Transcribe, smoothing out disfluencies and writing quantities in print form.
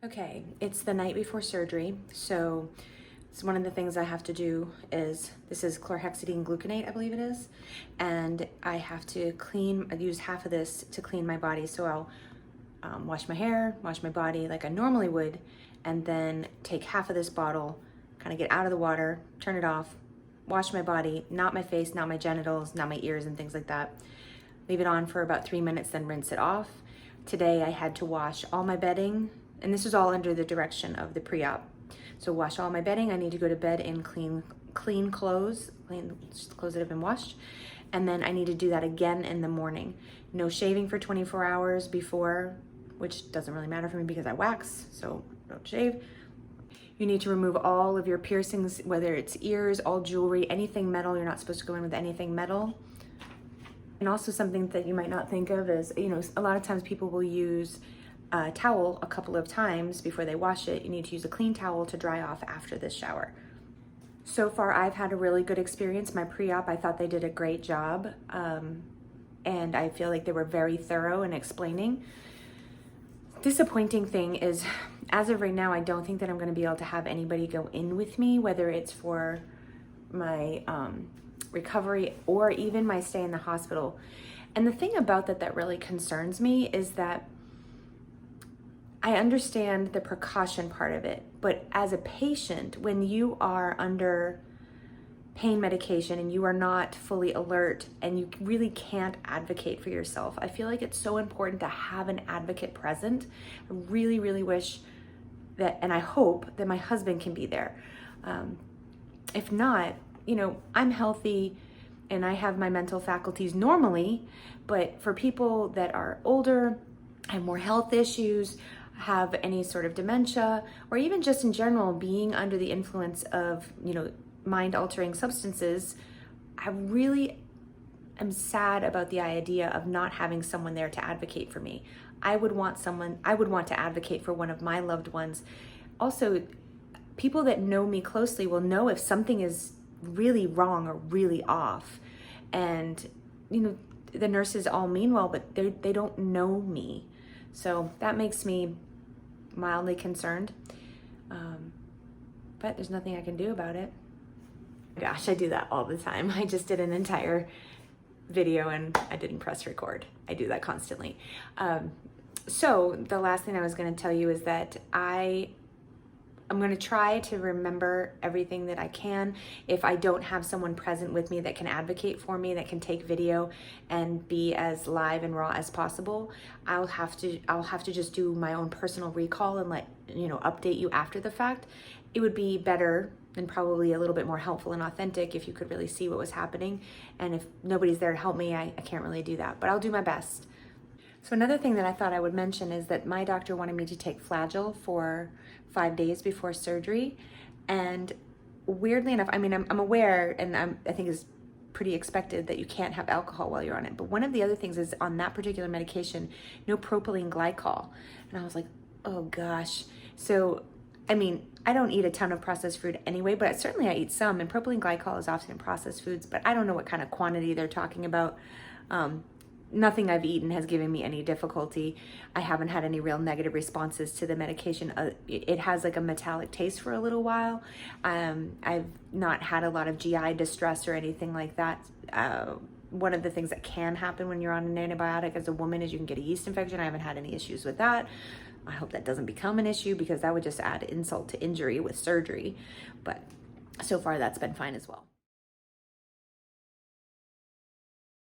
Okay, it's the night before surgery, so one of the things I have to do is, this is chlorhexidine gluconate, I believe it is, and I have to use half of this to clean my body. So I'll wash my hair, wash my body like I normally would, and then take half of this bottle, kind of get out of the water, turn it off, wash my body, not my face, not my genitals, not my ears and things like that. Leave it on for about 3 minutes, then rinse it off. Today I had to wash all my bedding, and this is all under the direction of the pre-op. So wash all my bedding. I need to go to bed in clean clothes, clothes that have been washed. And then I need to do that again in the morning. No shaving for 24 hours before, which doesn't really matter for me because I wax, so don't shave. You need to remove all of your piercings, whether it's ears, all jewelry, anything metal. You're not supposed to go in with anything metal. And also something that you might not think of is, a lot of times people will use a towel a couple of times before they wash it. You need to use a clean towel to dry off after this shower. So far, I've had a really good experience. My pre-op, I thought they did a great job. And I feel like they were very thorough in explaining. Disappointing thing is, as of right now, I don't think that I'm going to be able to have anybody go in with me, whether it's for my recovery or even my stay in the hospital. And the thing about that really concerns me is that I understand the precaution part of it, but as a patient, when you are under pain medication and you are not fully alert and you really can't advocate for yourself, I feel like it's so important to have an advocate present. I really, really wish that, and I hope that my husband can be there. If not, I'm healthy and I have my mental faculties normally, but for people that are older, have more health issues, have any sort of dementia, or even just in general being under the influence of, mind-altering substances, I really am sad about the idea of not having someone there to advocate for me. I would want to advocate for one of my loved ones. Also, people that know me closely will know if something is really wrong or really off. And, the nurses all mean well, but they don't know me. So that makes me mildly concerned. But there's nothing I can do about it. Gosh, I do that all the time. I just did an entire video and I didn't press record. I do that constantly. So the last thing I was going to tell you is that I'm going to try to remember everything that I can. If I don't have someone present with me that can advocate for me, that can take video and be as live and raw as possible, I'll have to just do my own personal recall and update you after the fact. It would be better and probably a little bit more helpful and authentic if you could really see what was happening. And if nobody's there to help me, I can't really do that, but I'll do my best. So another thing that I thought I would mention is that my doctor wanted me to take Flagyl for 5 days before surgery. And weirdly enough, I'm aware, and I think it's pretty expected that you can't have alcohol while you're on it. But one of the other things is on that particular medication, no propylene glycol. And I was like, oh gosh. So, I don't eat a ton of processed food anyway, but I eat some, and propylene glycol is often in processed foods, but I don't know what kind of quantity they're talking about. Nothing I've eaten has given me any difficulty. I haven't had any real negative responses to the medication. It has like a metallic taste for a little while. I've not had a lot of GI distress or anything like that. One of the things that can happen when you're on an antibiotic as a woman is you can get a yeast infection. I haven't had any issues with that. I hope that doesn't become an issue because that would just add insult to injury with surgery. But so far that's been fine as well.